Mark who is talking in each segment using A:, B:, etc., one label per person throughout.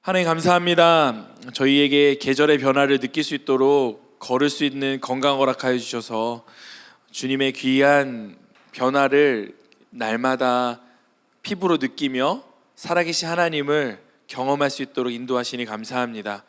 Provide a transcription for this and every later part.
A: 하나님 감사합니다. 저희에게 계절의 변화를 느낄 수 있도록 걸을 수 있는 건강 허락하여 주셔서 주님의 귀한 변화를 날마다 피부로 느끼며 살아계신 하나님을 경험할 수 있도록 인도하시니 감사합니다.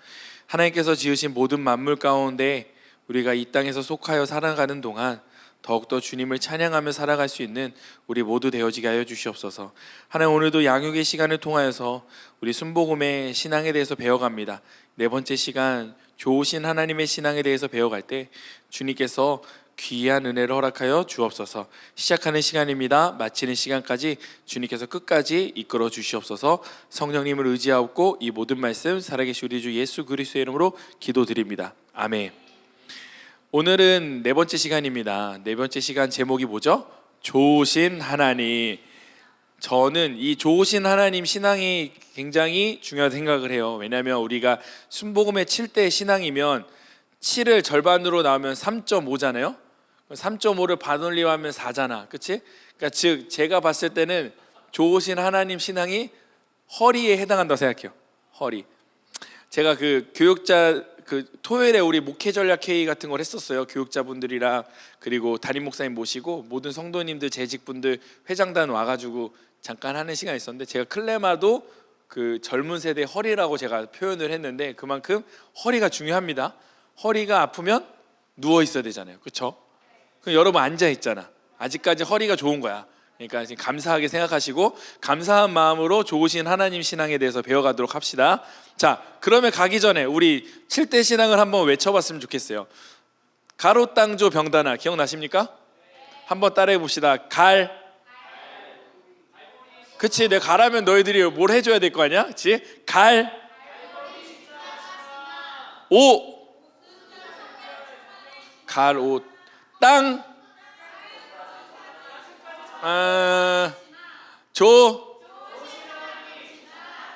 A: 하나님께서 지으신 모든 만물 가운데 우리가 이 땅에서 속하여 살아가는 동안 더욱더 주님을 찬양하며 살아갈 수 있는 우리 모두 되어지게 하여 주시옵소서. 하나님, 오늘도 양육의 시간을 통하여서 우리 순복음의 신앙에 대해서 배워갑니다. 네 번째 시간, 좋으신 하나님의 신앙에 대해서 배워갈 때 주님께서 귀한 은혜를 허락하여 주옵소서. 시작하는 시간입니다. 마치는 시간까지 주님께서 끝까지 이끌어 주시옵소서. 성령님을 의지하옵고 이 모든 말씀 살아계신 우리 주 예수 그리스도의 이름으로 기도드립니다. 아멘. 오늘은 네 번째 시간입니다. 네 번째 시간 제목이 뭐죠? 좋으신 하나님. 저는 이 좋으신 하나님 신앙이 굉장히 중요하다고 생각을 해요. 왜냐하면 우리가 순복음의 7대 신앙이면 7을 절반으로 나오면 3.5잖아요. 3.5를 반올림하면 4잖아. 그치? 그러니까 즉 제가 봤을 때는 좋으신 하나님 신앙이 허리에 해당한다고 생각해요. 허리. 제가 그 교육자 토요일에 우리 목회 전략 회의 같은 걸 했었어요. 교육자분들이랑 그리고 담임 목사님 모시고 모든 성도님들 재직분들 회장단 와가지고 잠깐 하는 시간이 있었는데, 제가 클레마도 그 젊은 세대 허리라고 제가 표현을 했는데 그만큼 허리가 중요합니다. 허리가 아프면 누워 있어야 되잖아요. 그렇죠? 그럼 여러분 앉아 있잖아. 아직까지 허리가 좋은 거야. 그러니까 지금 감사하게 생각하시고 감사한 마음으로 좋으신 하나님 신앙에 대해서 배워가도록 합시다. 자, 그러면 가기 전에 우리 7대 신앙을 한번 외쳐봤으면 좋겠어요. 가로땅조 병다나 기억나십니까? 한번 따라해 봅시다. 그치, 내가 가라면 너희들이 뭘 해줘야 될 거 아니야? 그치? 갈옷 땅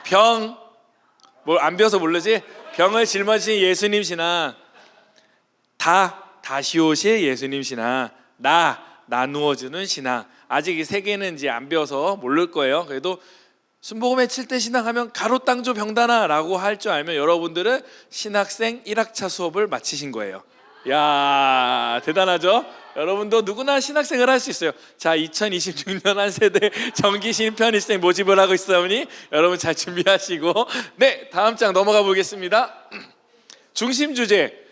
A: 병, 뭘 안 배워서 모르지? 병을 짊어진 예수님 신앙. 다시 오실 예수님 신앙. 나누어주는 신앙. 아직 이 세 개는 이제 안 배워서 모를 거예요. 그래도 순복음의 7대 신앙 하면 가로땅조 병다나 라고 할 줄 알면 여러분들은 신학생 1학차 수업을 마치신 거예요. 야, 대단하죠? 여러분도 누구나 신학생을 할 수 있어요. 자, 2026년 한 세대 정기 신편입생 모집을 하고 있으니 여러분 잘 준비하시고, 네, 다음 장 넘어가 보겠습니다. 중심 주제.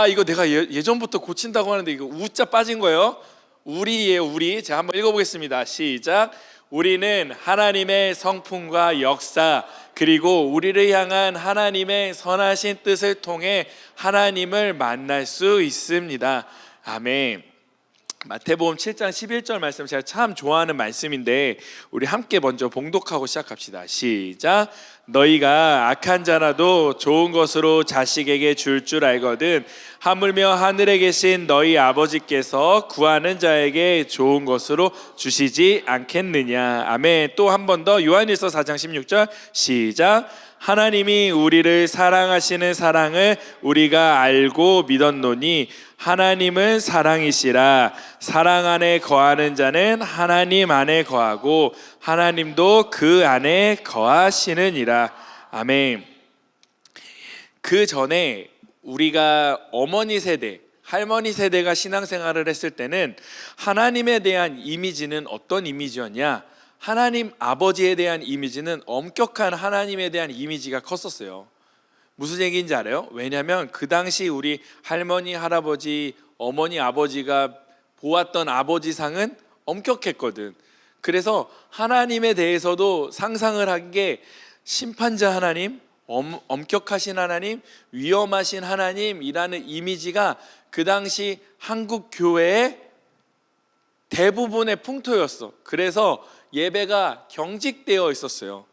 A: 이거 내가 예전부터 고친다고 하는데 이거 우자 빠진 거예요. 우리예요, 우리. 자, 한번 읽어보겠습니다. 시작. 우리는 하나님의 성품과 역사 그리고 우리를 향한 하나님의 선하신 뜻을 통해 하나님을 만날 수 있습니다. 아멘. 마태복음 7장 11절 말씀 제가 참 좋아하는 말씀인데 우리 함께 먼저 봉독하고 시작합시다. 시작. 너희가 악한 자라도 좋은 것으로 자식에게 줄 알거든 하물며 하늘에 계신 너희 아버지께서 구하는 자에게 좋은 것으로 주시지 않겠느냐. 아멘. 또 한 번 더 요한일서 4장 16절 시작. 하나님이 우리를 사랑하시는 사랑을 우리가 알고 믿었노니 하나님은 사랑이시라. 사랑 안에 거하는 자는 하나님 안에 거하고 하나님도 그 안에 거하시느니라. 아멘. 그 전에 우리가 어머니 세대, 할머니 세대가 신앙생활을 했을 때는 하나님에 대한 이미지는 어떤 이미지였냐? 하나님 아버지에 대한 이미지는 엄격한 하나님에 대한 이미지가 컸었어요. 무슨 얘기인지 알아요? 왜냐하면 그 당시 우리 할머니, 할아버지, 어머니, 아버지가 보았던 아버지상은 엄격했거든. 그래서 하나님에 대해서도 상상을 한 게 심판자 하나님, 엄격하신 하나님, 위험하신 하나님이라는 이미지가 그 당시 한국 교회의 대부분의 풍토였어. 그래서 예배가 경직되어 있었어요.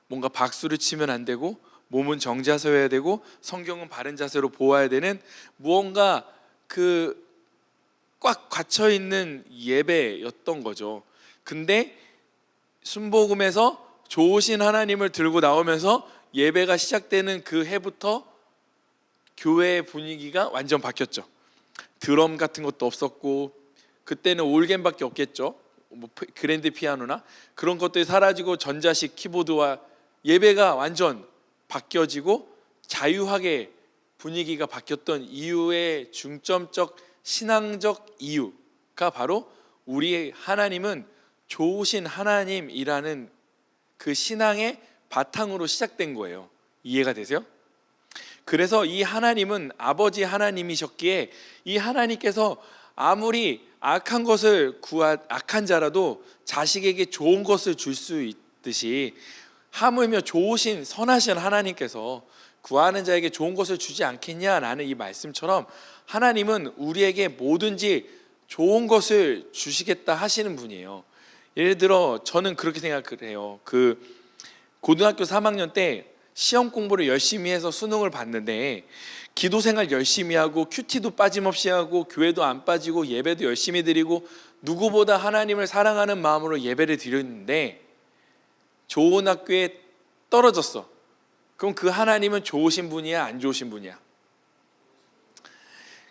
A: 뭔가 박수를 치면 안 되고 몸은 정자세여야 되고 성경은 바른 자세로 보아야 되는 무언가 꽉 갇혀 있는 예배였던 거죠. 근데 순복음에서 좋으신 하나님을 들고 나오면서 예배가 시작되는 그 해부터 교회의 분위기가 완전 바뀌었죠. 드럼 같은 것도 없었고 그때는 올겐밖에 없겠죠. 뭐 그랜드 피아노나 그런 것들이 사라지고 전자식 키보드와 예배가 완전 바뀌어지고 자유하게 분위기가 바뀌었던 이유의 중점적 신앙적 이유가 바로 우리의 하나님은 좋으신 하나님이라는 그 신앙의 바탕으로 시작된 거예요. 이해가 되세요? 그래서 이 하나님은 아버지 하나님이셨기에 이 하나님께서 아무리 악한 자라도 자식에게 좋은 것을 줄 수 있듯이 하물며 좋으신 선하신 하나님께서 구하는 자에게 좋은 것을 주지 않겠냐라는 이 말씀처럼 하나님은 우리에게 뭐든지 좋은 것을 주시겠다 하시는 분이에요. 예를 들어 저는 그렇게 생각을 해요. 고등학교 3학년 때 시험 공부를 열심히 해서 수능을 봤는데 기도 생활 열심히 하고 큐티도 빠짐없이 하고 교회도 안 빠지고 예배도 열심히 드리고 누구보다 하나님을 사랑하는 마음으로 예배를 드렸는데 좋은 학교에 떨어졌어. 그럼 그 하나님은 좋으신 분이야, 안 좋으신 분이야?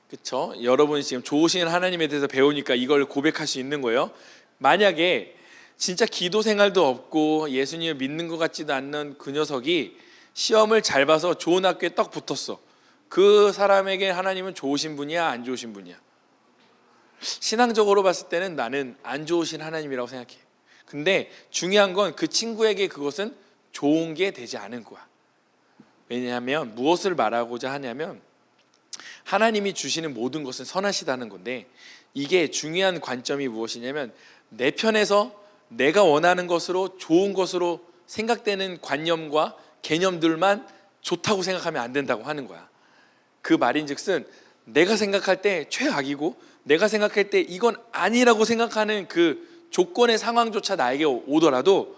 A: 그렇죠? 여러분이 지금 좋으신 하나님에 대해서 배우니까 이걸 고백할 수 있는 거예요. 만약에 진짜 기도 생활도 없고 예수님을 믿는 것 같지도 않는 그 녀석이 시험을 잘 봐서 좋은 학교에 딱 붙었어. 그 사람에게 하나님은 좋으신 분이야, 안 좋으신 분이야? 신앙적으로 봤을 때는 나는 안 좋으신 하나님이라고 생각해. 근데 중요한 건 그 친구에게 그것은 좋은 게 되지 않은 거야. 왜냐하면 무엇을 말하고자 하냐면 하나님이 주시는 모든 것은 선하시다는 건데, 이게 중요한 관점이 무엇이냐면 내 편에서 내가 원하는 것으로 좋은 것으로 생각되는 관념과 개념들만 좋다고 생각하면 안 된다고 하는 거야. 그 말인즉슨 내가 생각할 때 최악이고 내가 생각할 때 이건 아니라고 생각하는 그 조건의 상황조차 나에게 오더라도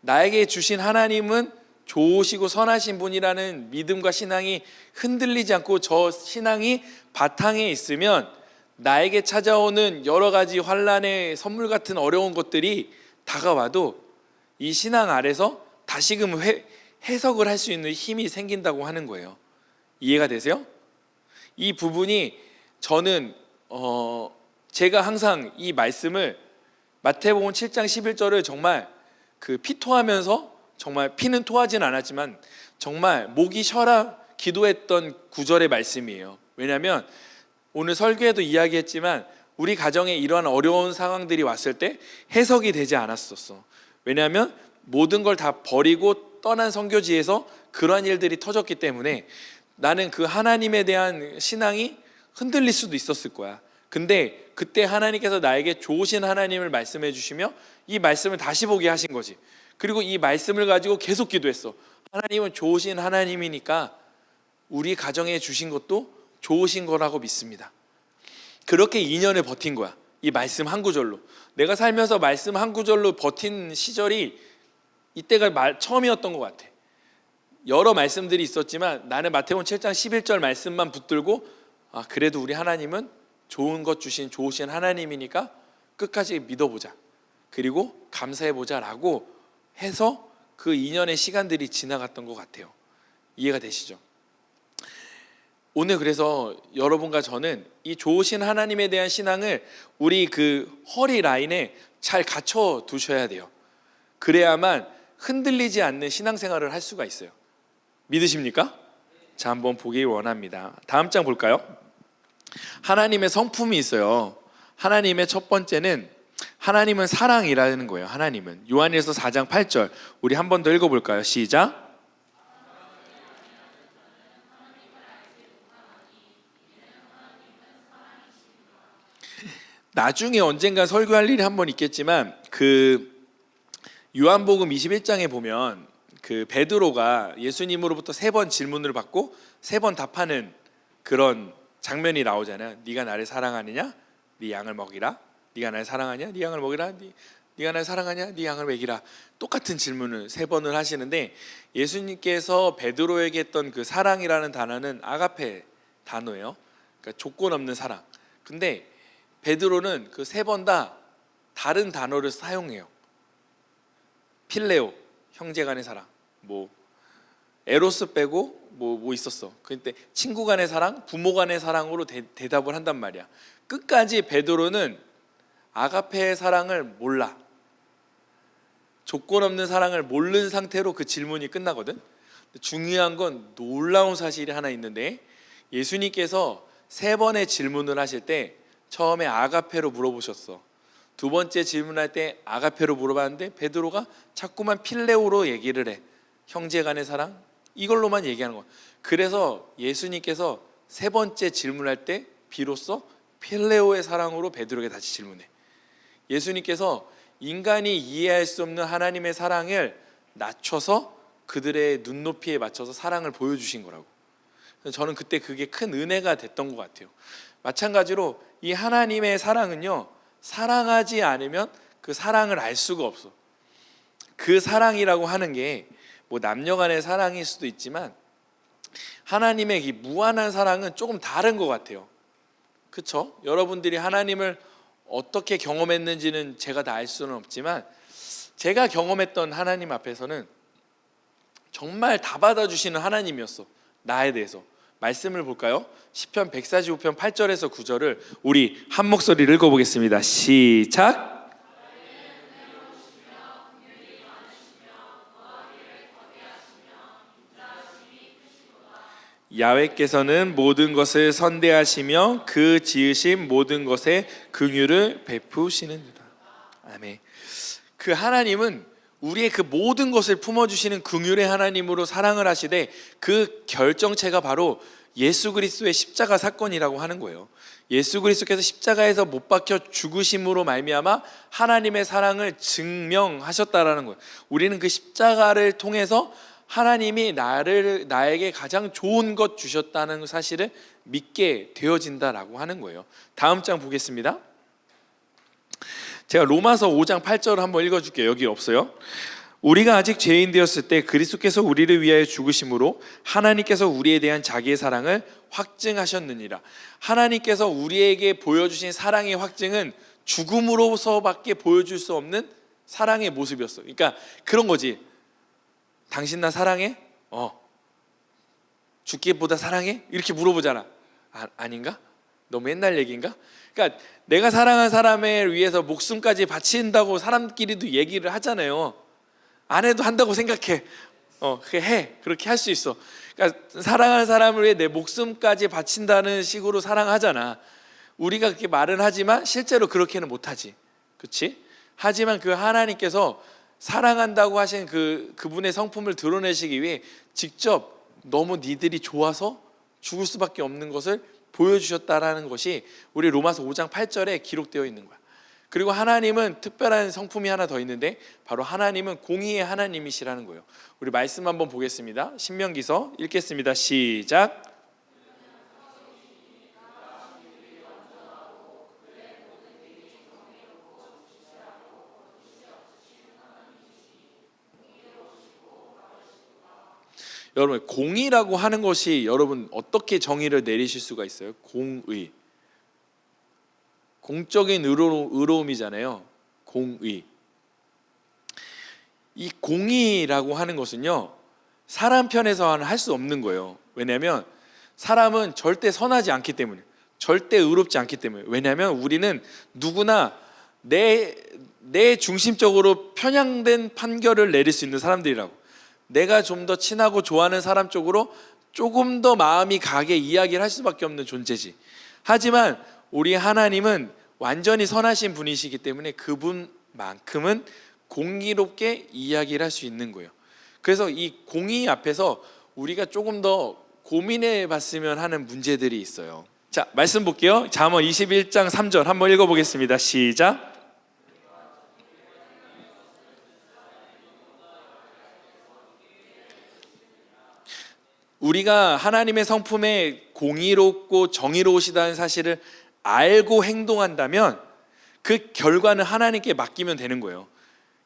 A: 나에게 주신 하나님은 좋으시고 선하신 분이라는 믿음과 신앙이 흔들리지 않고 저 신앙이 바탕에 있으면 나에게 찾아오는 여러 가지 환난의 선물 같은 어려운 것들이 다가와도 이 신앙 아래서 다시금 해석을 할 수 있는 힘이 생긴다고 하는 거예요. 이해가 되세요? 이 부분이 저는 제가 항상 이 말씀을 마태복음 7장 11절을 정말 피토하면서 정말 피는 토하진 않았지만 정말 목이 쉬어라 기도했던 구절의 말씀이에요. 왜냐하면 오늘 설교에도 이야기했지만 우리 가정에 이러한 어려운 상황들이 왔을 때 해석이 되지 않았었어. 왜냐하면 모든 걸 다 버리고 떠난 선교지에서 그러한 일들이 터졌기 때문에 나는 그 하나님에 대한 신앙이 흔들릴 수도 있었을 거야. 근데 그때 하나님께서 나에게 좋으신 하나님을 말씀해 주시며 이 말씀을 다시 보게 하신 거지. 그리고 이 말씀을 가지고 계속 기도했어. 하나님은 좋으신 하나님이니까 우리 가정에 주신 것도 좋으신 거라고 믿습니다. 그렇게 2년을 버틴 거야. 이 말씀 한 구절로. 내가 살면서 말씀 한 구절로 버틴 시절이 이때가 처음이었던 것 같아. 여러 말씀들이 있었지만 나는 마태복음 7장 11절 말씀만 붙들고 그래도 우리 하나님은 좋은 것 주신 좋으신 하나님이니까 끝까지 믿어보자. 그리고 감사해보자 라고 해서 그 2년의 시간들이 지나갔던 것 같아요. 이해가 되시죠? 오늘 그래서 여러분과 저는 이 좋으신 하나님에 대한 신앙을 우리 허리 라인에 잘 갖춰 두셔야 돼요. 그래야만 흔들리지 않는 신앙생활을 할 수가 있어요. 믿으십니까? 자, 한번 보기 원합니다. 다음 장 볼까요? 하나님의 성품이 있어요. 하나님의 첫 번째는 하나님은 사랑이라는 거예요. 하나님은 요한일서 4장 8절 우리 한 번 더 읽어볼까요? 시작. 나중에 언젠가 설교할 일이 한 번 있겠지만 요한복음 21장에 보면 베드로가 예수님으로부터 3번 질문을 받고 3번 답하는 그런 장면이 나오잖아요. 네가 나를 사랑하느냐? 네 양을 먹이라. 네가 나를 사랑하냐? 네 양을 먹이라. 네가 나를 사랑하냐? 네 양을 먹이라. 똑같은 질문을 3번을 하시는데 예수님께서 베드로에게 했던 그 사랑이라는 단어는 아가페 단어예요. 그러니까 조건 없는 사랑. 근데 베드로는 3번 다 다른 단어를 사용해요. 필레오, 형제간의 사랑. 에로스 빼고 뭐 있었어. 그때 친구 간의 사랑, 부모 간의 사랑으로 대답을 한단 말이야. 끝까지 베드로는 아가페의 사랑을 몰라. 조건 없는 사랑을 모르는 상태로 그 질문이 끝나거든. 중요한 건 놀라운 사실이 하나 있는데, 예수님께서 3번의 질문을 하실 때 처음에 아가페로 물어보셨어. 두 번째 질문할 때 아가페로 물어봤는데 베드로가 자꾸만 필레오로 얘기를 해. 형제간의 사랑, 이걸로만 얘기하는 거야. 그래서 예수님께서 3번째 질문할 때 비로소 필레오의 사랑으로 베드로에게 다시 질문해. 예수님께서 인간이 이해할 수 없는 하나님의 사랑을 낮춰서 그들의 눈높이에 맞춰서 사랑을 보여주신 거라고. 저는 그때 그게 큰 은혜가 됐던 것 같아요. 마찬가지로 이 하나님의 사랑은요, 사랑하지 않으면 그 사랑을 알 수가 없어. 그 사랑이라고 하는 게 뭐 남녀 간의 사랑일 수도 있지만 하나님의 이 무한한 사랑은 조금 다른 것 같아요. 그렇죠? 여러분들이 하나님을 어떻게 경험했는지는 제가 다 알 수는 없지만 제가 경험했던 하나님 앞에서는 정말 다 받아주시는 하나님이었어. 나에 대해서. 말씀을 볼까요? 시편 145편 8절에서 9절을 우리 한 목소리를 읽어보겠습니다. 시작. 야훼께서는 모든 것을 선대하시며 그 지으신 모든 것에 긍휼을 베푸시느니라. 아멘. 그 하나님은 우리의 그 모든 것을 품어주시는 긍휼의 하나님으로 사랑을 하시되 그 결정체가 바로 예수 그리스도의 십자가 사건이라고 하는 거예요. 예수 그리스도께서 십자가에서 못 박혀 죽으심으로 말미암아 하나님의 사랑을 증명하셨다라는 거예요. 우리는 그 십자가를 통해서 하나님이 나에게 가장 좋은 것 주셨다는 사실을 믿게 되어진다라고 하는 거예요. 다음 장 보겠습니다. 제가 로마서 5장 8절을 한번 읽어줄게요. 여기 없어요. 우리가 아직 죄인 되었을 때 그리스도께서 우리를 위하여 죽으심으로 하나님께서 우리에 대한 자기의 사랑을 확증하셨느니라. 하나님께서 우리에게 보여주신 사랑의 확증은 죽음으로서밖에 보여줄 수 없는 사랑의 모습이었어. 그러니까 그런 거지. 당신 나 사랑해? 죽기보다 사랑해? 이렇게 물어보잖아. 아닌가? 너무 옛날 얘기인가? 그러니까 내가 사랑한 사람을 위해서 목숨까지 바친다고 사람끼리도 얘기를 하잖아요. 안 해도 한다고 생각해. 그렇게 할 수 있어. 그러니까 사랑하는 사람을 위해 내 목숨까지 바친다는 식으로 사랑하잖아. 우리가 그렇게 말은 하지만 실제로 그렇게는 못하지. 그렇지? 하지만 그 하나님께서 사랑한다고 하신 그분의 성품을 드러내시기 위해 직접 너무 니들이 좋아서 죽을 수밖에 없는 것을 보여주셨다라는 것이 우리 로마서 5장 8절에 기록되어 있는 거야. 그리고 하나님은 특별한 성품이 하나 더 있는데 바로 하나님은 공의의 하나님이시라는 거예요. 우리 말씀 한번 보겠습니다. 신명기서 읽겠습니다. 시작. 여러분, 공의라고 하는 것이 여러분 어떻게 정의를 내리실 수가 있어요? 공의. 공적인 의로움이잖아요. 공의. 이 공의라고 하는 것은요, 사람 편에서는 할 수 없는 거예요. 왜냐하면 사람은 절대 선하지 않기 때문에, 절대 의롭지 않기 때문에. 왜냐하면 우리는 누구나 내 중심적으로 편향된 판결을 내릴 수 있는 사람들이라고. 내가 좀 더 친하고 좋아하는 사람 쪽으로 조금 더 마음이 가게 이야기를 할 수밖에 없는 존재지. 하지만 우리 하나님은 완전히 선하신 분이시기 때문에 그분만큼은 공의롭게 이야기를 할 수 있는 거예요. 그래서 이 공의 앞에서 우리가 조금 더 고민해 봤으면 하는 문제들이 있어요. 자, 말씀 볼게요. 잠언 21장 3절 한번 읽어보겠습니다. 시작. 우리가 하나님의 성품에 공의롭고 정의로우시다는 사실을 알고 행동한다면 그 결과는 하나님께 맡기면 되는 거예요.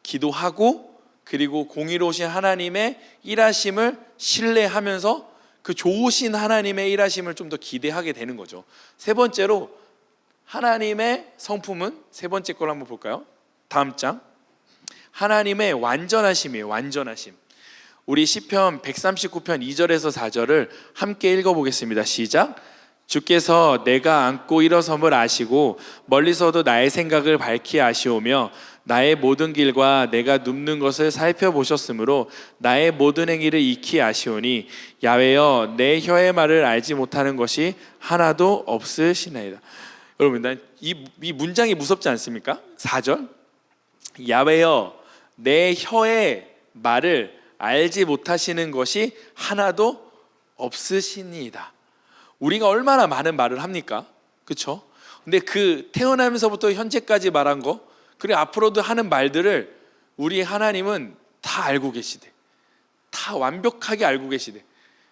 A: 기도하고 그리고 공의로우신 하나님의 일하심을 신뢰하면서 그 좋으신 하나님의 일하심을 좀 더 기대하게 되는 거죠. 세 번째로 하나님의 성품은 세 번째 걸 한번 볼까요? 다음 장. 하나님의 완전하심이에요. 완전하심. 우리 시편 139편 2절에서 4절을 함께 읽어보겠습니다. 시작. 주께서 내가 앉고 일어섬을 아시고 멀리서도 나의 생각을 밝히 아시오며 나의 모든 길과 내가 눕는 것을 살펴보셨으므로 나의 모든 행위를 익히 아시오니 야훼여 내 혀의 말을 알지 못하는 것이 하나도 없으시나이다. 여러분, 이 문장이 무섭지 않습니까? 4절 야훼여 내 혀의 말을 알지 못하시는 것이 하나도 없으시니이다. 우리가 얼마나 많은 말을 합니까? 그렇죠? 근데 그 태어나면서부터 현재까지 말한 거, 그리고 앞으로도 하는 말들을 우리 하나님은 다 알고 계시대. 다 완벽하게 알고 계시대.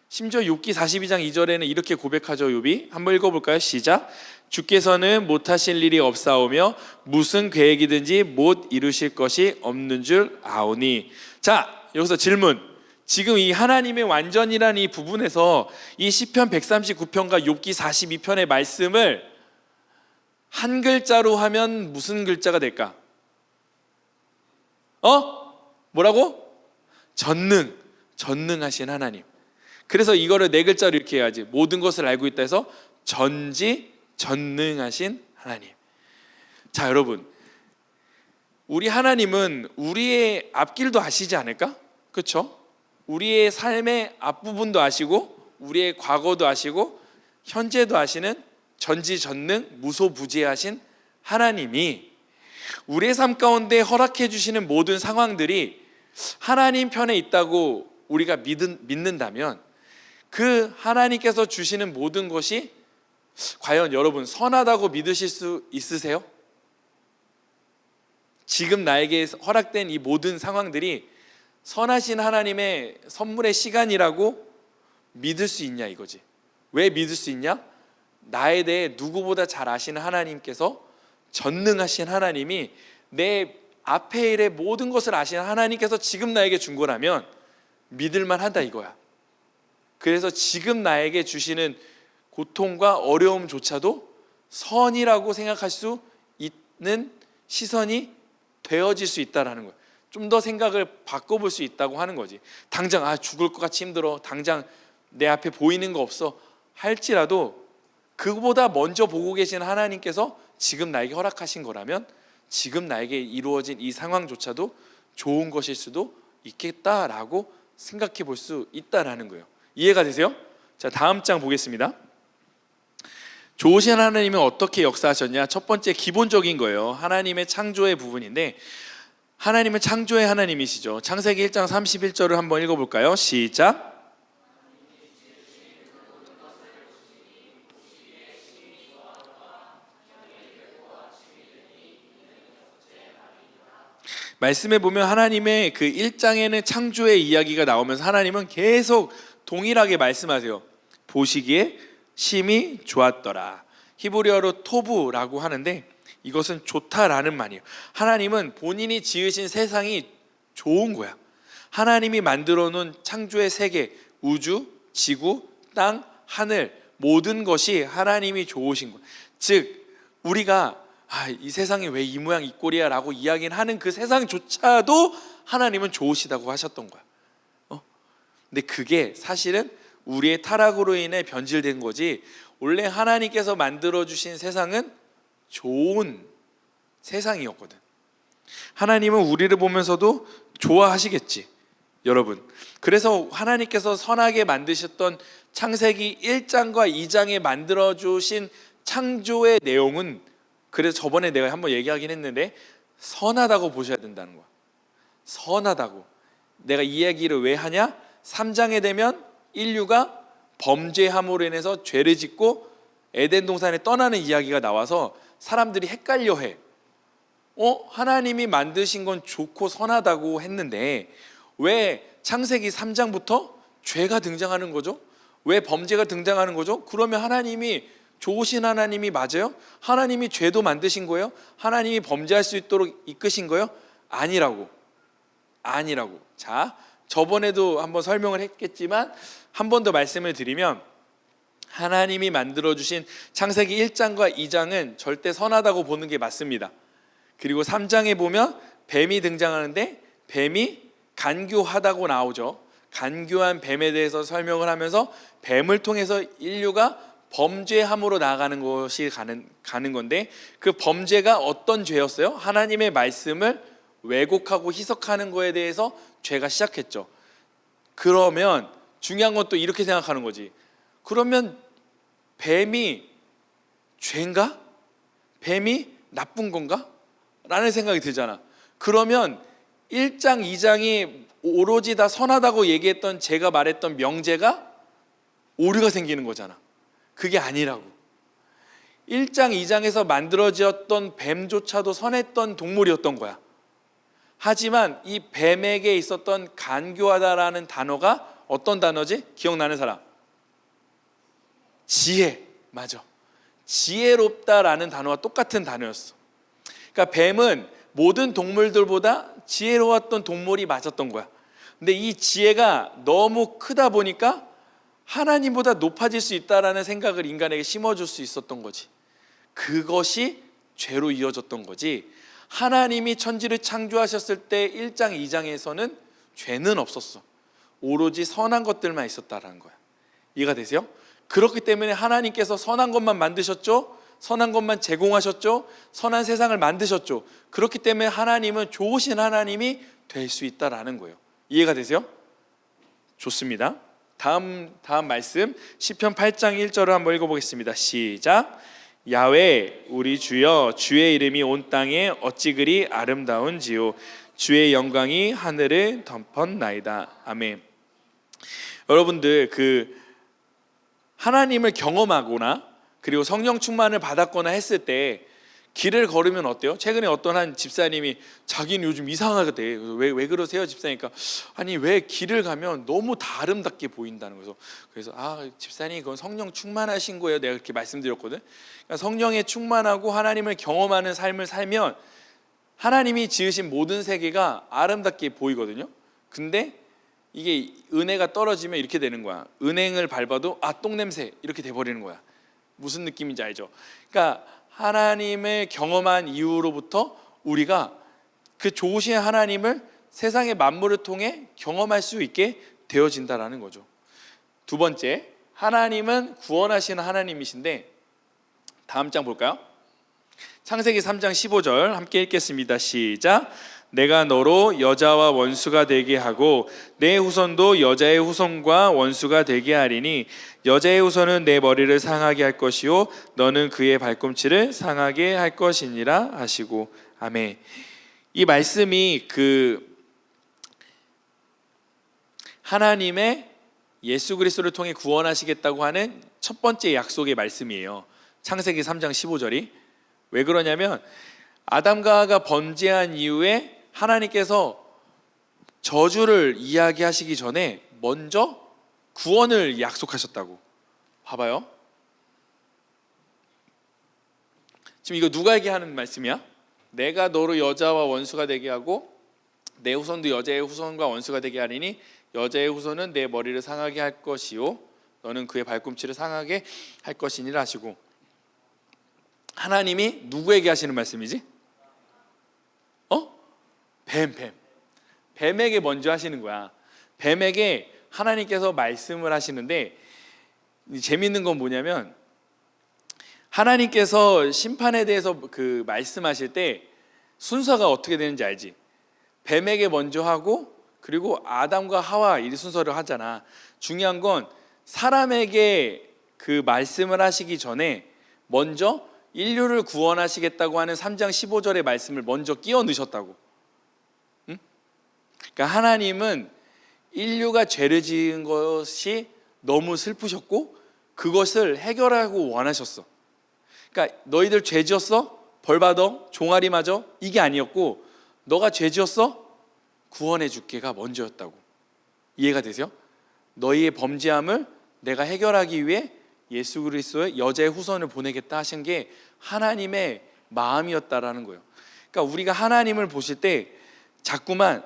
A: 심지어 욥기 42장 2절에는 이렇게 고백하죠. 욥이 한번 읽어볼까요? 시작. 주께서는 못하실 일이 없사오며 무슨 계획이든지 못 이루실 것이 없는 줄 아오니. 자, 여기서 질문. 지금 이 하나님의 완전이라는 이 부분에서 이 시편 139편과 욥기 42편의 말씀을 한 글자로 하면 무슨 글자가 될까? 뭐라고? 전능하신 하나님. 그래서 이거를 네 글자로 이렇게 해야지. 모든 것을 알고 있다 해서 전지전능하신 하나님. 자, 여러분, 우리 하나님은 우리의 앞길도 아시지 않을까? 그렇죠? 우리의 삶의 앞부분도 아시고 우리의 과거도 아시고 현재도 아시는 전지전능 무소부재하신 하나님이 우리의 삶 가운데 허락해 주시는 모든 상황들이 하나님 편에 있다고 우리가 믿는다면 그 하나님께서 주시는 모든 것이 과연 여러분 선하다고 믿으실 수 있으세요? 지금 나에게 허락된 이 모든 상황들이 선하신 하나님의 선물의 시간이라고 믿을 수 있냐 이거지. 왜 믿을 수 있냐? 나에 대해 누구보다 잘 아시는 하나님께서, 전능하신 하나님이, 내 앞에 일의 모든 것을 아시는 하나님께서 지금 나에게 준 거라면 믿을만 하다 이거야. 그래서 지금 나에게 주시는 고통과 어려움조차도 선이라고 생각할 수 있는 시선이 되어질 수 있다는 거야. 좀 더 생각을 바꿔볼 수 있다고 하는 거지. 당장 죽을 것 같이 힘들어, 당장 내 앞에 보이는 거 없어 할지라도 그보다 먼저 보고 계신 하나님께서 지금 나에게 허락하신 거라면 지금 나에게 이루어진 이 상황조차도 좋은 것일 수도 있겠다라고 생각해 볼 수 있다라는 거예요. 이해가 되세요? 자, 다음 장 보겠습니다. 좋으신 하나님은 어떻게 역사하셨냐? 첫 번째 기본적인 거예요. 하나님의 창조의 부분인데, 하나님은 창조의 하나님이시죠. 창세기 1장 31절을 한번 읽어볼까요? 시작. 말씀에 보면 하나님의 그 1장에는 창조의 이야기가 나오면서 하나님은 계속 동일하게 말씀하세요. 보시기에 심히 좋았더라. 히브리어로 토부라고 하는데 이것은 좋다라는 말이에요. 하나님은 본인이 지으신 세상이 좋은 거야. 하나님이 만들어 놓은 창조의 세계, 우주, 지구, 땅, 하늘 모든 것이 하나님이 좋으신 거야. 즉 우리가 이 세상이 왜 이 모양 이 꼴이야 라고 이야기는 하는 그 세상조차도 하나님은 좋으시다고 하셨던 거야. 근데 그게 사실은 우리의 타락으로 인해 변질된 거지, 원래 하나님께서 만들어주신 세상은 좋은 세상이었거든. 하나님은 우리를 보면서도 좋아하시겠지, 여러분. 그래서 하나님께서 선하게 만드셨던 창세기 1장과 2장에 만들어주신 창조의 내용은, 그래서 저번에 내가 한번 얘기하긴 했는데 선하다고 보셔야 된다는 거야. 선하다고. 내가 이 얘기를 왜 하냐? 3장에 되면 인류가 범죄함으로 인해서 죄를 짓고 에덴 동산에 떠나는 이야기가 나와서 사람들이 헷갈려해. 하나님이 만드신 건 좋고 선하다고 했는데 왜 창세기 3장부터 죄가 등장하는 거죠? 왜 범죄가 등장하는 거죠? 그러면 하나님이 좋으신 하나님이 맞아요? 하나님이 죄도 만드신 거예요? 하나님이 범죄할 수 있도록 이끄신 거예요? 아니라고. 자, 저번에도 한번 설명을 했겠지만 한 번 더 말씀을 드리면, 하나님이 만들어주신 창세기 1장과 2장은 절대 선하다고 보는 게 맞습니다. 그리고 3장에 보면 뱀이 등장하는데 뱀이 간교하다고 나오죠. 간교한 뱀에 대해서 설명을 하면서 뱀을 통해서 인류가 범죄함으로 나아가는 것이 가는 건데, 그 범죄가 어떤 죄였어요? 하나님의 말씀을 왜곡하고 희석하는 거에 대해서 죄가 시작했죠. 그러면 중요한 건 또 이렇게 생각하는 거지. 그러면 뱀이 죄인가? 뱀이 나쁜 건가? 라는 생각이 들잖아. 그러면 1장 2장이 오로지 다 선하다고 얘기했던 제가 말했던 명제가 오류가 생기는 거잖아. 그게 아니라고. 1장 2장에서 만들어졌던 뱀조차도 선했던 동물이었던 거야. 하지만 이 뱀에게 있었던 간교하다라는 단어가 어떤 단어지? 기억나는 사람? 지혜. 맞아. 지혜롭다라는 단어와 똑같은 단어였어. 그러니까 뱀은 모든 동물들보다 지혜로웠던 동물이 맞았던 거야. 근데 이 지혜가 너무 크다 보니까 하나님보다 높아질 수 있다라는 생각을 인간에게 심어줄 수 있었던 거지. 그것이 죄로 이어졌던 거지. 하나님이 천지를 창조하셨을 때 1장 2장에서는 죄는 없었어. 오로지 선한 것들만 있었다라는 거야. 이해가 되세요? 그렇기 때문에 하나님께서 선한 것만 만드셨죠. 선한 것만 제공하셨죠. 선한 세상을 만드셨죠. 그렇기 때문에 하나님은 좋으신 하나님이 될 수 있다라는 거예요. 이해가 되세요? 좋습니다. 다음 말씀 시편 8장 1절을 한번 읽어보겠습니다. 시작. 야훼 우리 주여, 주의 이름이 온 땅에 어찌 그리 아름다운지요. 주의 영광이 하늘을 덮었나이다. 아멘. 여러분들 하나님을 경험하거나 그리고 성령 충만을 받았거나 했을 때 길을 걸으면 어때요? 최근에 어떤 한 집사님이 자기는 요즘 이상하대. 왜 그러세요 집사니까, 아니 왜 길을 가면 너무 다 아름답게 보인다는 거죠. 그래서 집사님 그건 성령 충만하신 거예요. 내가 그렇게 말씀드렸거든. 그러니까 성령에 충만하고 하나님을 경험하는 삶을 살면 하나님이 지으신 모든 세계가 아름답게 보이거든요. 근데 이게 은혜가 떨어지면 이렇게 되는 거야. 은행을 밟아도 똥냄새 이렇게 돼버리는 거야. 무슨 느낌인지 알죠? 그러니까 하나님을 경험한 이후로부터 우리가 그 좋으신 하나님을 세상의 만물을 통해 경험할 수 있게 되어진다라는 거죠. 두 번째, 하나님은 구원하시는 하나님이신데, 다음 장 볼까요? 창세기 3장 15절 함께 읽겠습니다. 시작. 내가 너로 여자와 원수가 되게 하고 내 후손도 여자의 후손과 원수가 되게 하리니 여자의 후손은 내 머리를 상하게 할 것이요 너는 그의 발꿈치를 상하게 할 것이니라 하시고. 아멘. 이 말씀이 하나님의 예수 그리스도를 통해 구원하시겠다고 하는 첫 번째 약속의 말씀이에요. 창세기 3장 15절이. 왜 그러냐면 아담과 하와가 범죄한 이후에 하나님께서 저주를 이야기하시기 전에 먼저 구원을 약속하셨다고. 봐봐요. 지금 이거 누가에게 하는 말씀이야? 내가 너로 여자와 원수가 되게 하고 내 후손도 여자의 후손과 원수가 되게 하리니 여자의 후손은 내 머리를 상하게 할 것이요 너는 그의 발꿈치를 상하게 할 것이니라 하시고. 하나님이 누구에게 하시는 말씀이지? 뱀에게 먼저 하시는 거야. 뱀에게 하나님께서 말씀을 하시는데, 재밌는 건 뭐냐면 하나님께서 심판에 대해서 말씀하실 때 순서가 어떻게 되는지 알지? 뱀에게 먼저 하고 그리고 아담과 하와 이 순서를 하잖아. 중요한 건 사람에게 말씀을 하시기 전에 먼저 인류를 구원하시겠다고 하는 3장 15절의 말씀을 먼저 끼워 넣으셨다고. 그러니까 하나님은 인류가 죄를 지은 것이 너무 슬프셨고 그것을 해결하고 원하셨어. 그러니까 너희들 죄 지었어? 벌 받아? 종아리 맞아? 이게 아니었고 너가 죄 지었어? 구원해 줄게가 먼저였다고. 이해가 되세요? 너희의 범죄함을 내가 해결하기 위해 예수 그리스도의 여자의 후손을 보내겠다 하신 게 하나님의 마음이었다라는 거예요. 그러니까 우리가 하나님을 보실 때 자꾸만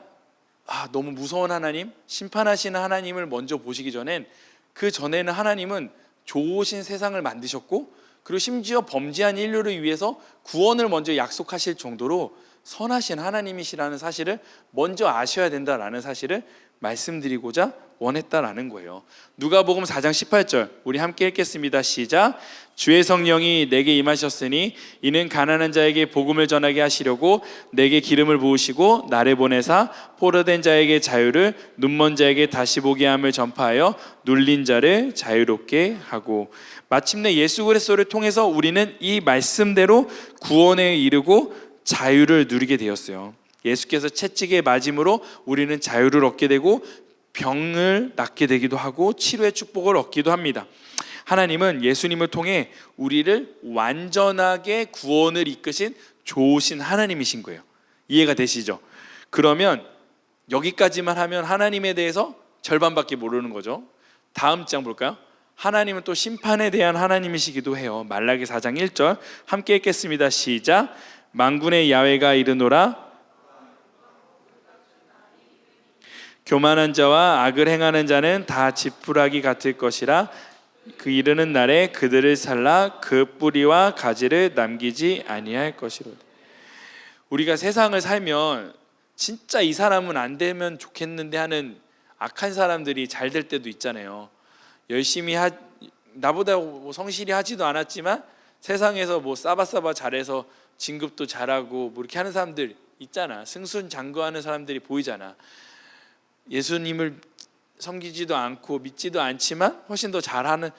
A: 너무 무서운 하나님, 심판하시는 하나님을 먼저 보시기 전엔 그 전에는 하나님은 좋으신 세상을 만드셨고 그리고 심지어 범죄한 인류를 위해서 구원을 먼저 약속하실 정도로 선하신 하나님이시라는 사실을 먼저 아셔야 된다라는 사실을 말씀드리고자 원했다라는 거예요. 누가복음 4장 18절 우리 함께 읽겠습니다. 시작. 주의 성령이 내게 임하셨으니 이는 가난한 자에게 복음을 전하게 하시려고 내게 기름을 부으시고 나를 보내사 포로된 자에게 자유를 눈먼 자에게 다시 보게 함을 전파하여 눌린 자를 자유롭게 하고. 마침내 예수 그리스도를 통해서 우리는 이 말씀대로 구원에 이르고 자유를 누리게 되었어요. 예수께서 채찍에 맞음으로 우리는 자유를 얻게 되고 병을 낫게 되기도 하고 치료의 축복을 얻기도 합니다. 하나님은 예수님을 통해 우리를 완전하게 구원을 이끄신 좋으신 하나님이신 거예요. 이해가 되시죠? 그러면 여기까지만 하면 하나님에 대해서 절반밖에 모르는 거죠. 다음 장 볼까요? 하나님은 또 심판에 대한 하나님이시기도 해요. 말라기 4장 1절 함께 읽겠습니다. 시작. 만군의 야훼가 이르노라 교만한 자와 악을 행하는 자는 다 지푸라기 같을 것이라 그 이르는 날에 그들을 살라 그 뿌리와 가지를 남기지 아니할 것이로다. 우리가 세상을 살면 진짜 이 사람은 안 되면 좋겠는데 하는 악한 사람들이 잘 될 때도 있잖아요. 열심히 나보다 뭐 성실히 하지도 않았지만 세상에서 뭐 싸바싸바 잘해서 진급도 잘하고 뭐 이렇게 하는 사람들 있잖아. 승순장구하는 사람들이 보이잖아. 예수님을 섬기지도 않고 믿지도 않지만 훨씬 더 잘하는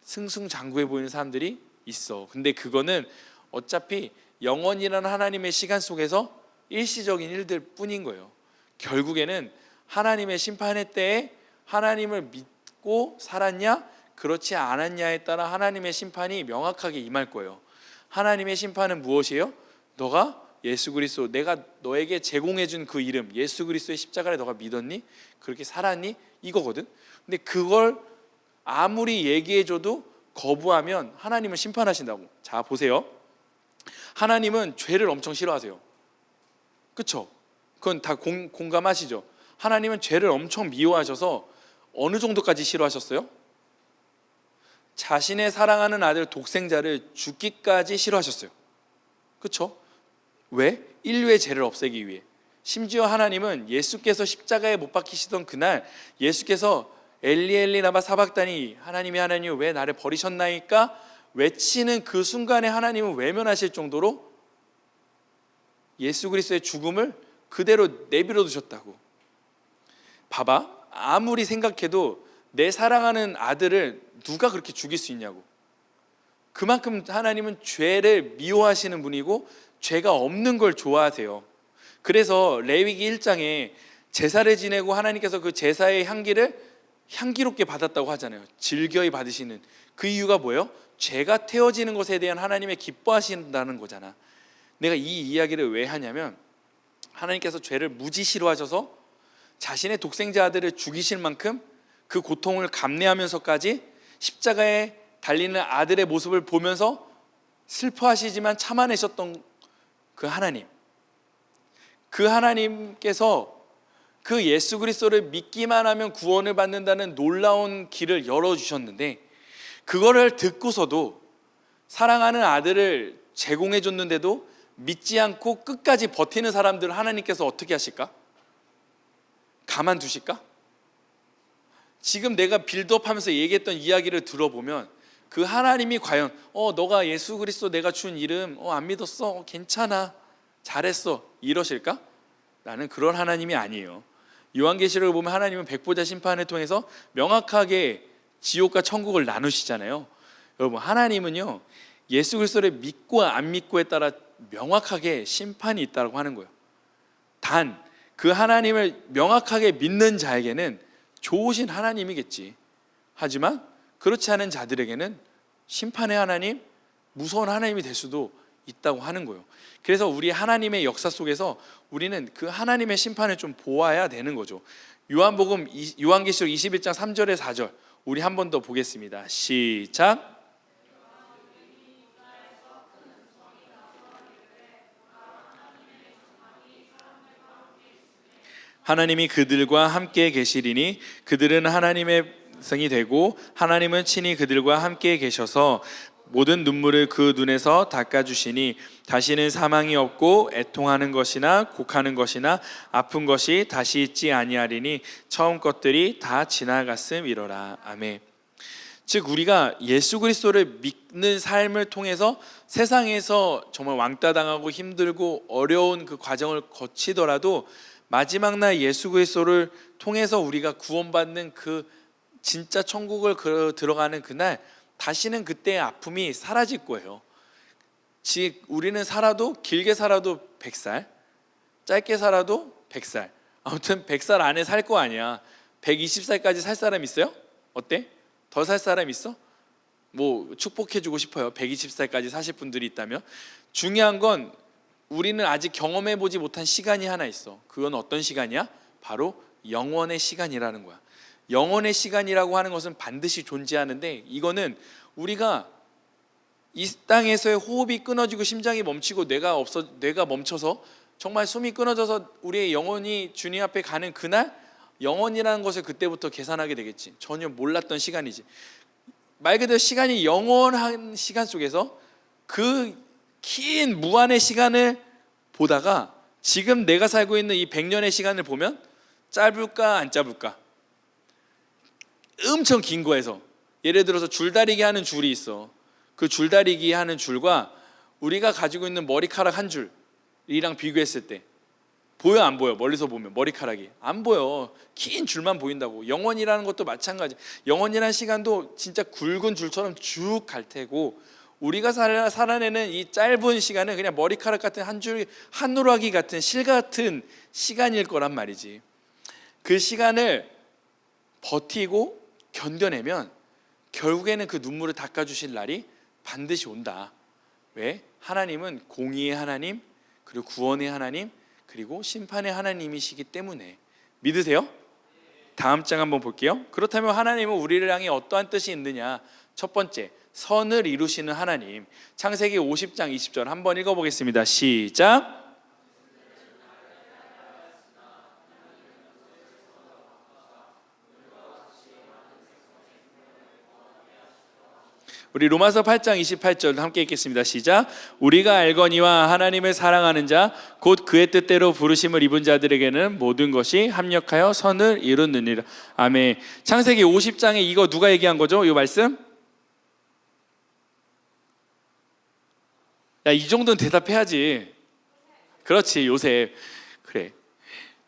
A: 승승장구해 보이는 사람들이 있어. 근데 그거는 어차피 영원이라는 하나님의 시간 속에서 일시적인 일들 뿐인 거예요. 결국에는 하나님의 심판의 때에 하나님을 믿고 살았냐 그렇지 않았냐에 따라 하나님의 심판이 명확하게 임할 거예요. 하나님의 심판은 무엇이에요? 너가 예수 그리스도, 내가 너에게 제공해 준 그 이름 예수 그리스도의 십자가를 너가 믿었니? 그렇게 살았니? 이거거든. 근데 그걸 아무리 얘기해 줘도 거부하면 하나님은 심판하신다고. 자 보세요. 하나님은 죄를 엄청 싫어하세요. 그쵸? 그건 다 공감하시죠? 하나님은 죄를 엄청 미워하셔서 어느 정도까지 싫어하셨어요? 자신의 사랑하는 아들 독생자를 죽기까지 싫어하셨어요. 그쵸? 왜? 인류의 죄를 없애기 위해. 심지어 하나님은 예수께서 십자가에 못 박히시던 그날 예수께서 엘리 엘리 라마 사박다니 하나님이 하나님 왜 나를 버리셨나이까 외치는 그 순간에 하나님은 외면하실 정도로 예수 그리스도의 죽음을 그대로 내버려 두셨다고. 봐봐, 아무리 생각해도 내 사랑하는 아들을 누가 그렇게 죽일 수 있냐고. 그만큼 하나님은 죄를 미워하시는 분이고 죄가 없는 걸 좋아하세요. 그래서 레위기 1장에 제사를 지내고 하나님께서 그 제사의 향기를 향기롭게 받았다고 하잖아요. 즐겨이 받으시는 그 이유가 뭐예요? 죄가 태워지는 것에 대한 하나님의 기뻐하신다는 거잖아. 내가 이 이야기를 왜 하냐면 하나님께서 죄를 무지 싫어하셔서 자신의 독생자 아들을 죽이실 만큼 그 고통을 감내하면서까지 십자가에 달리는 아들의 모습을 보면서 슬퍼하시지만 참아내셨던 그 하나님, 그 하나님께서 그 예수 그리스도를 믿기만 하면 구원을 받는다는 놀라운 길을 열어주셨는데 그거를 듣고서도 사랑하는 아들을 제공해 줬는데도 믿지 않고 끝까지 버티는 사람들을 하나님께서 어떻게 하실까? 가만두실까? 지금 내가 빌드업하면서 얘기했던 이야기를 들어보면 그 하나님이 과연 너가 예수 그리스도 내가 준 이름 안 믿었어? 괜찮아 잘했어 이러실까? 나는 그런 하나님이 아니에요. 요한계시록을 보면 하나님은 백보자 심판을 통해서 명확하게 지옥과 천국을 나누시잖아요. 여러분 하나님은요 예수 그리스도를 믿고 안 믿고에 따라 명확하게 심판이 있다고 하는 거예요. 단 그 하나님을 명확하게 믿는 자에게는 좋으신 하나님이겠지. 하지만 그렇지 않은 자들에게는 심판의 하나님, 무서운 하나님이 될 수도 있다고 하는 거예요. 그래서 우리 하나님의 역사 속에서 우리는 그 하나님의 심판을 좀 보아야 되는 거죠. 요한계시록 21장 3절에 4절 우리 한 번 더 보겠습니다. 시작. 하나님이 그들과 함께 계시리니 그들은 하나님의 성이 되고 하나님은 친히 그들과 함께 계셔서 모든 눈물을 그 눈에서 닦아주시니 다시는 사망이 없고 애통하는 것이나 곡하는 것이나 아픈 것이 다시 있지 아니하리니 처음 것들이 다 지나갔음이로라. 아멘. 즉 우리가 예수 그리스도를 믿는 삶을 통해서 세상에서 정말 왕따 당하고 힘들고 어려운 그 과정을 거치더라도 마지막 날 예수 그리스도를 통해서 우리가 구원받는 그 진짜 천국을 들어가는 그날 다시는 그때의 아픔이 사라질 거예요. 즉 우리는 살아도 길게 살아도 100살, 짧게 살아도 100살, 아무튼 100살 안에 살 거 아니야. 120살까지 살 사람 있어요? 어때? 더 살 사람 있어? 뭐 축복해주고 싶어요. 120살까지 사실 분들이 있다면. 중요한 건 우리는 아직 경험해보지 못한 시간이 하나 있어. 그건 어떤 시간이야? 바로 영원의 시간이라는 거야. 영원의 시간이라고 하는 것은 반드시 존재하는데, 이거는 우리가 이 땅에서의 호흡이 끊어지고 심장이 멈추고 뇌가 멈춰서 정말 숨이 끊어져서 우리의 영혼이 주님 앞에 가는 그날, 영원이라는 것을 그때부터 계산하게 되겠지. 전혀 몰랐던 시간이지. 말 그대로 시간이 영원한 시간 속에서 그 긴 무한의 시간을 보다가 지금 내가 살고 있는 이 100년의 시간을 보면 짧을까 안 짧을까? 엄청 긴 거에서, 예를 들어서 줄다리기 하는 줄이 있어. 그 줄다리기 하는 줄과 우리가 가지고 있는 머리카락 한 줄이랑 비교했을 때 보여 안 보여? 멀리서 보면 머리카락이 안 보여. 긴 줄만 보인다고. 영원이라는 것도 마찬가지. 영원이라는 시간도 진짜 굵은 줄처럼 쭉 갈 테고, 우리가 살아내는 이 짧은 시간은 그냥 머리카락 같은 한 줄, 한누라기 같은 실 같은 시간일 거란 말이지. 그 시간을 버티고 견뎌내면 결국에는 그 눈물을 닦아주실 날이 반드시 온다. 왜? 하나님은 공의의 하나님, 그리고 구원의 하나님, 그리고 심판의 하나님이시기 때문에. 믿으세요? 다음 장 한번 볼게요. 그렇다면 하나님은 우리를 향해 어떠한 뜻이 있느냐? 첫 번째, 선을 이루시는 하나님. 창세기 50장 20절 한번 읽어보겠습니다. 시작. 우리 로마서 8장 28절 함께 읽겠습니다. 시작. 우리가 알거니와 하나님을 사랑하는 자 곧 그의 뜻대로 부르심을 입은 자들에게는 모든 것이 합력하여 선을 이루느니라. 아멘. 창세기 50장에 이거 누가 얘기한 거죠? 이 말씀? 야, 이 정도는 대답해야지. 그렇지, 요셉. 그래,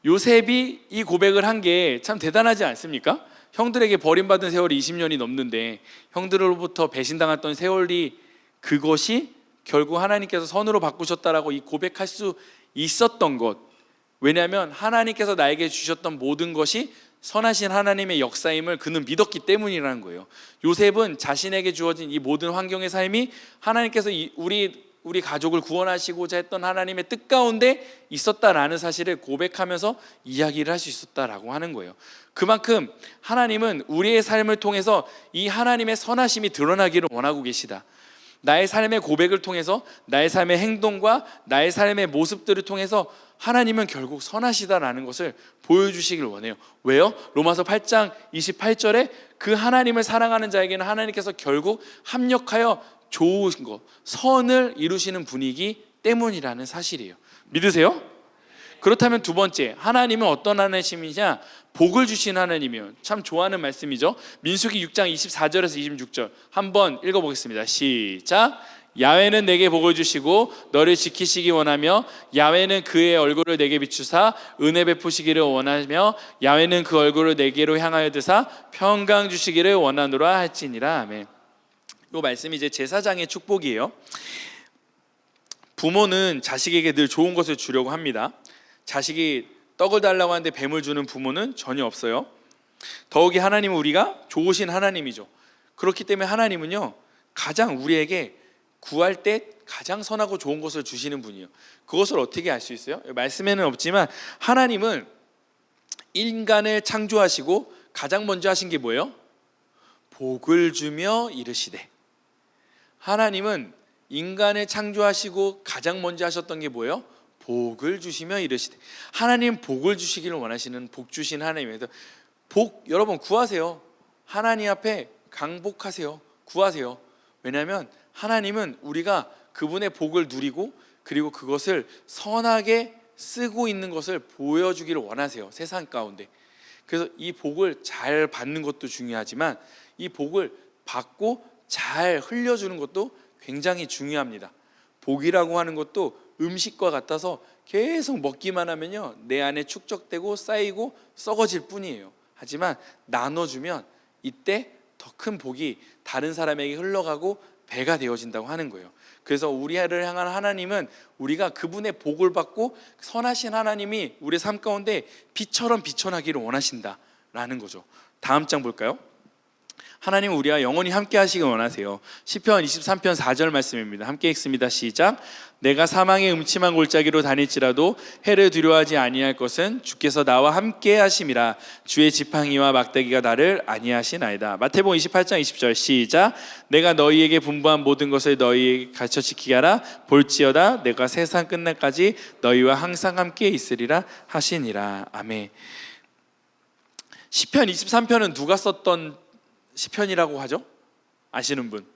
A: 요셉이 이 고백을 한 게 참 대단하지 않습니까? 형들에게 버림받은 세월이 20년이 넘는데 형들로부터 배신당했던 세월이, 그것이 결국 하나님께서 선으로 바꾸셨다라고 이 고백할 수 있었던 것. 왜냐하면 하나님께서 나에게 주셨던 모든 것이 선하신 하나님의 역사임을 그는 믿었기 때문이라는 거예요. 요셉은 자신에게 주어진 이 모든 환경의 삶이 하나님께서 우리 가족을 구원하시고자 했던 하나님의 뜻 가운데 있었다라는 사실을 고백하면서 이야기를 할 수 있었다라고 하는 거예요. 그만큼 하나님은 우리의 삶을 통해서 이 하나님의 선하심이 드러나기를 원하고 계시다. 나의 삶의 고백을 통해서, 나의 삶의 행동과 나의 삶의 모습들을 통해서 하나님은 결국 선하시다라는 것을 보여주시길 원해요. 왜요? 로마서 8장 28절에 그 하나님을 사랑하는 자에게는 하나님께서 결국 합력하여 좋은 것, 선을 이루시는 분이기 때문이라는 사실이에요. 믿으세요? 그렇다면 두 번째, 하나님은 어떤 하나님이냐? 복을 주신 하나님이에요. 참 좋아하는 말씀이죠. 민수기 6장 24절에서 26절 한번 읽어보겠습니다. 시작. 야훼는 내게 복을 주시고 너를 지키시기 원하며, 야훼는 그의 얼굴을 내게 비추사 은혜 베푸시기를 원하며, 야훼는 그 얼굴을 내게로 향하여 드사 평강 주시기를 원하노라 할지니라. 아멘. 이 말씀이 이제 제사장의 축복이에요. 부모는 자식에게 늘 좋은 것을 주려고 합니다. 자식이 떡을 달라고 하는데 뱀을 주는 부모는 전혀 없어요. 더욱이 하나님은 우리가 좋으신 하나님이죠. 그렇기 때문에 하나님은요, 가장 우리에게 구할 때 가장 선하고 좋은 것을 주시는 분이에요. 그것을 어떻게 알 수 있어요? 말씀에는 없지만 하나님은 인간을 창조하시고 가장 먼저 하신 게 뭐예요? 복을 주며 이르시되. 하나님은 인간을 창조하시고 가장 먼저 하셨던 게 뭐예요? 복을 주시며 이르시되. 하나님 복을 주시기를 원하시는 복 주신 하나님이에요. 복 여러분 구하세요. 하나님 앞에 강복하세요. 구하세요. 왜냐하면 하나님은 우리가 그분의 복을 누리고 그리고 그것을 선하게 쓰고 있는 것을 보여주기를 원하세요, 세상 가운데. 그래서 이 복을 잘 받는 것도 중요하지만 이 복을 받고 잘 흘려주는 것도 굉장히 중요합니다. 복이라고 하는 것도 음식과 같아서 계속 먹기만 하면요, 내 안에 축적되고 쌓이고 썩어질 뿐이에요. 하지만 나눠주면 이때 더 큰 복이 다른 사람에게 흘러가고 배가 되어진다고 하는 거예요. 그래서 우리를 향한 하나님은 우리가 그분의 복을 받고 선하신 하나님이 우리 삶 가운데 빛처럼 비춰나기를 원하신다라는 거죠. 다음 장 볼까요? 하나님은 우리와 영원히 함께 하시길 원하세요. 시편 23편 4절 말씀입니다. 함께 읽습니다. 시작. 내가 사망의 음침한 골짜기로 다닐지라도 해를 두려워하지 아니할 것은 주께서 나와 함께 하심이라. 주의 지팡이와 막대기가 나를 안위하시나이다. 마태복음 28장 20절 시작. 내가 너희에게 분부한 모든 것을 너희에게 가르쳐 지키게 하라. 볼지어다 내가 세상 끝날까지 너희와 항상 함께 있으리라 하시니라. 아멘. 시편 23편은 누가 썼던 시편이라고 하죠? 아시는 분?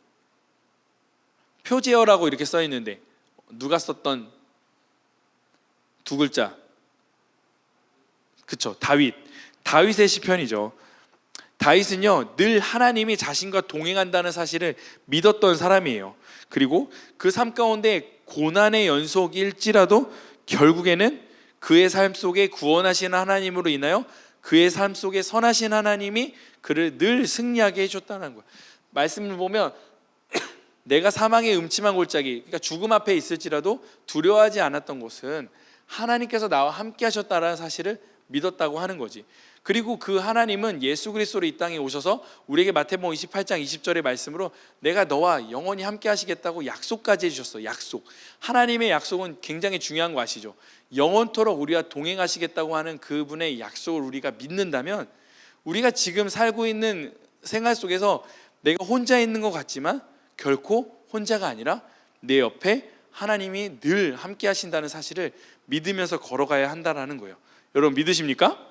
A: 표제어라고 이렇게 써 있는데 누가 썼던 두 글자? 그쵸, 다윗의 시편이죠. 다윗은요 늘 하나님이 자신과 동행한다는 사실을 믿었던 사람이에요. 그리고 그 삶 가운데 고난의 연속일지라도 결국에는 그의 삶 속에 구원하시는 하나님으로 인하여 그의 삶 속에 선하신 하나님이 그를 늘 승리하게 해줬다는 거예요. 말씀을 보면 내가 사망의 음침한 골짜기, 그러니까 죽음 앞에 있을지라도 두려워하지 않았던 것은 하나님께서 나와 함께 하셨다는 사실을 믿었다고 하는 거지. 그리고 그 하나님은 예수 그리스도로 이 땅에 오셔서 우리에게 마태복음 28장 20절의 말씀으로 내가 너와 영원히 함께 하시겠다고 약속까지 해주셨어. 약속. 하나님의 약속은 굉장히 중요한 거 아시죠? 영원토록 우리와 동행하시겠다고 하는 그분의 약속을 우리가 믿는다면 우리가 지금 살고 있는 생활 속에서 내가 혼자 있는 것 같지만 결코 혼자가 아니라 내 옆에 하나님이 늘 함께 하신다는 사실을 믿으면서 걸어가야 한다는 거예요. 여러분 믿으십니까?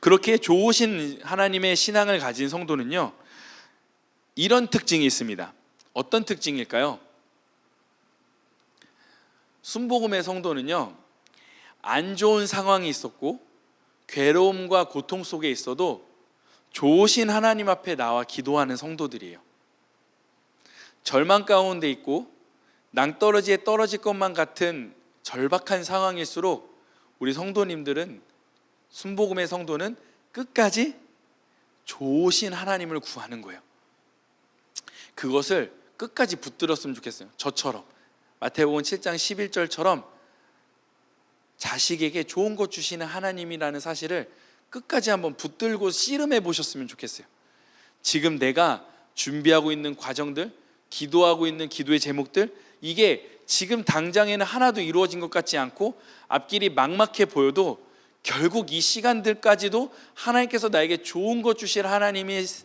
A: 그렇게 좋으신 하나님의 신앙을 가진 성도는요 이런 특징이 있습니다. 어떤 특징일까요? 순복음의 성도는요 안 좋은 상황이 있었고 괴로움과 고통 속에 있어도 좋으신 하나님 앞에 나와 기도하는 성도들이에요. 절망 가운데 있고 낭떠러지에 떨어질 것만 같은 절박한 상황일수록 우리 성도님들은, 순복음의 성도는 끝까지 좋으신 하나님을 구하는 거예요. 그것을 끝까지 붙들었으면 좋겠어요. 저처럼 마태복음 7장 11절처럼 자식에게 좋은 것 주시는 하나님이라는 사실을 끝까지 한번 붙들고 씨름해 보셨으면 좋겠어요. 지금 내가 준비하고 있는 과정들, 기도하고 있는 기도의 제목들, 이게 지금 당장에는 하나도 이루어진 것 같지 않고 앞길이 막막해 보여도 결국 이 시간들까지도 하나님께서 나에게 좋은 것 주실 하나님이라는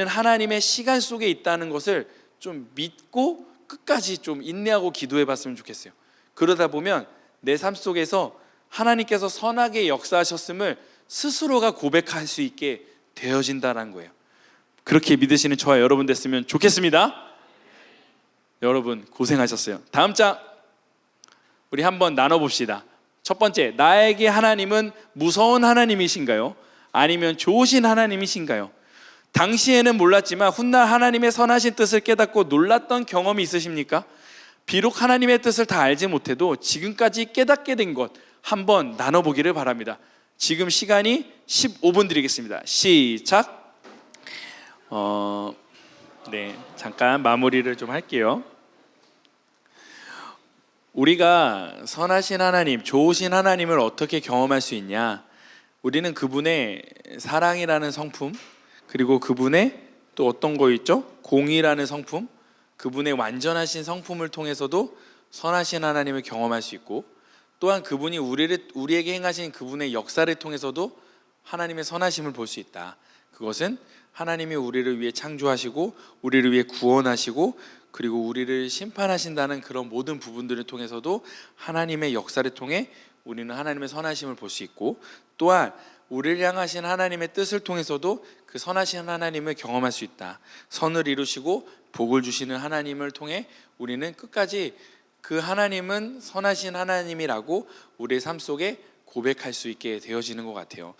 A: 하나님의 시간 속에 있다는 것을 좀 믿고 끝까지 좀 인내하고 기도해 봤으면 좋겠어요. 그러다 보면 내 삶 속에서 하나님께서 선하게 역사하셨음을 스스로가 고백할 수 있게 되어진다는 거예요. 그렇게 믿으시는 저와 여러분 됐으면 좋겠습니다. 여러분 고생하셨어요. 다음 장 우리 한번 나눠봅시다. 첫 번째, 나에게 하나님은 무서운 하나님이신가요? 아니면 좋으신 하나님이신가요? 당시에는 몰랐지만 훗날 하나님의 선하신 뜻을 깨닫고 놀랐던 경험이 있으십니까? 비록 하나님의 뜻을 다 알지 못해도 지금까지 깨닫게 된 것 한번 나눠보기를 바랍니다. 지금 시간이 15분 드리겠습니다. 시작. 네, 잠깐 마무리를 좀 할게요. 우리가 선하신 하나님, 좋으신 하나님을 어떻게 경험할 수 있냐? 우리는 그분의 사랑이라는 성품, 그리고 그분의 또 어떤 거 있죠? 공의라는 성품, 그분의 완전하신 성품을 통해서도 선하신 하나님을 경험할 수 있고, 또한 그분이 우리에게 행하신 그분의 역사를 통해서도 하나님의 선하심을 볼 수 있다. 그것은 하나님이 우리를 위해 창조하시고 우리를 위해 구원하시고 그리고 우리를 심판하신다는 그런 모든 부분들을 통해서도 하나님의 역사를 통해 우리는 하나님의 선하심을 볼 수 있고, 또한 우리를 향하신 하나님의 뜻을 통해서도 그 선하신 하나님을 경험할 수 있다. 선을 이루시고 복을 주시는 하나님을 통해 우리는 끝까지 그 하나님은 선하신 하나님이라고 우리의 삶 속에 고백할 수 있게 되어지는 것 같아요.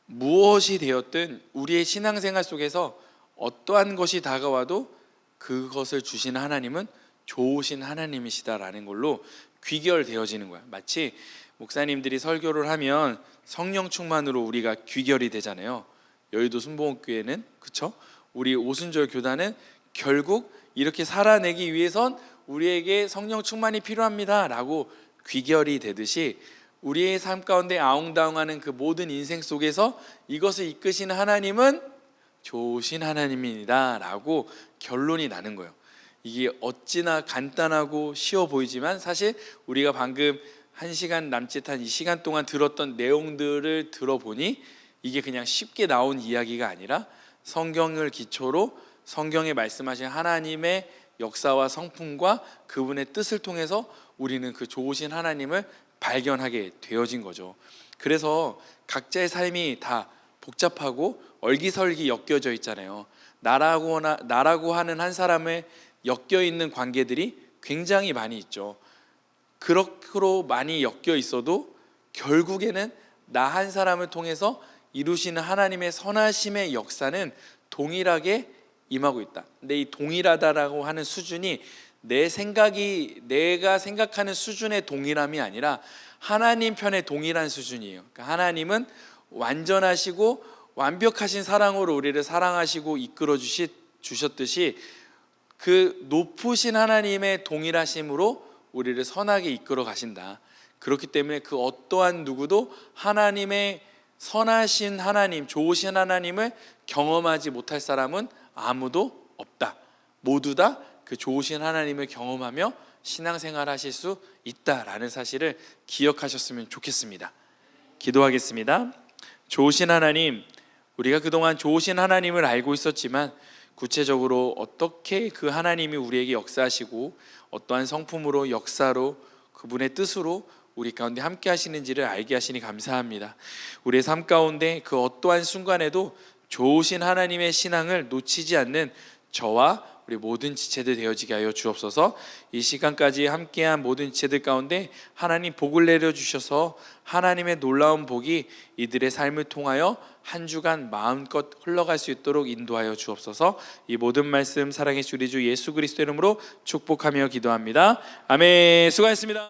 A: 무엇이 되었든 우리의 신앙생활 속에서 어떠한 것이 다가와도 그것을 주시는 하나님은 좋으신 하나님이시다라는 걸로 귀결되어지는 거야. 마치 목사님들이 설교를 하면 성령 충만으로 우리가 귀결이 되잖아요. 여의도 순복음교회는 그렇죠? 우리 오순절 교단은 결국 이렇게 살아내기 위해선 우리에게 성령 충만이 필요합니다라고 귀결이 되듯이 우리의 삶 가운데 아웅다웅하는 그 모든 인생 속에서 이것을 이끄시는 하나님은 좋으신 하나님이다라고 결론이 나는 거예요. 이게 어찌나 간단하고 쉬워 보이지만 사실 우리가 방금 1시간 남짓한 이 시간 동안 들었던 내용들을 들어보니 이게 그냥 쉽게 나온 이야기가 아니라 성경을 기초로 성경에 말씀하신 하나님의 역사와 성품과 그분의 뜻을 통해서 우리는 그 좋으신 하나님을 발견하게 되어진 거죠. 그래서 각자의 삶이 다 복잡하고 얼기설기 엮여져 있잖아요. 나라고 하는 한 사람의 엮여 있는 관계들이 굉장히 많이 있죠. 그렇게 많이 엮여 있어도 결국에는 나 한 사람을 통해서 이루시는 하나님의 선하심의 역사는 동일하게 임하고 있다. 근데 이 동일하다라고 하는 수준이 내가 생각하는 수준의 동일함이 아니라 하나님 편의 동일한 수준이에요. 그러니까 하나님은 완전하시고 완벽하신 사랑으로 우리를 사랑하시고 이끌어 주셨듯이 그 높으신 하나님의 동일하심으로 우리를 선하게 이끌어 가신다. 그렇기 때문에 그 어떠한 누구도 하나님의 선하신 하나님, 좋으신 하나님을 경험하지 못할 사람은 아무도 없다. 모두 다 그 좋으신 하나님을 경험하며 신앙생활 하실 수 있다라는 사실을 기억하셨으면 좋겠습니다. 기도하겠습니다. 좋으신 하나님, 우리가 그동안 좋으신 하나님을 알고 있었지만 구체적으로 어떻게 그 하나님이 우리에게 역사하시고 어떠한 성품으로 역사로 그분의 뜻으로 우리 가운데 함께 하시는지를 알게 하시니 감사합니다. 우리의 삶 가운데 그 어떠한 순간에도 좋으신 하나님의 신앙을 놓치지 않는 저와 우리 모든 지체들 되어지게 하여 주옵소서. 이 시간까지 함께한 모든 지체들 가운데 하나님 복을 내려주셔서 하나님의 놀라운 복이 이들의 삶을 통하여 한 주간 마음껏 흘러갈 수 있도록 인도하여 주옵소서. 이 모든 말씀 사랑의 우리 주 예수 그리스도 이름으로 축복하며 기도합니다. 아멘. 수고하셨습니다.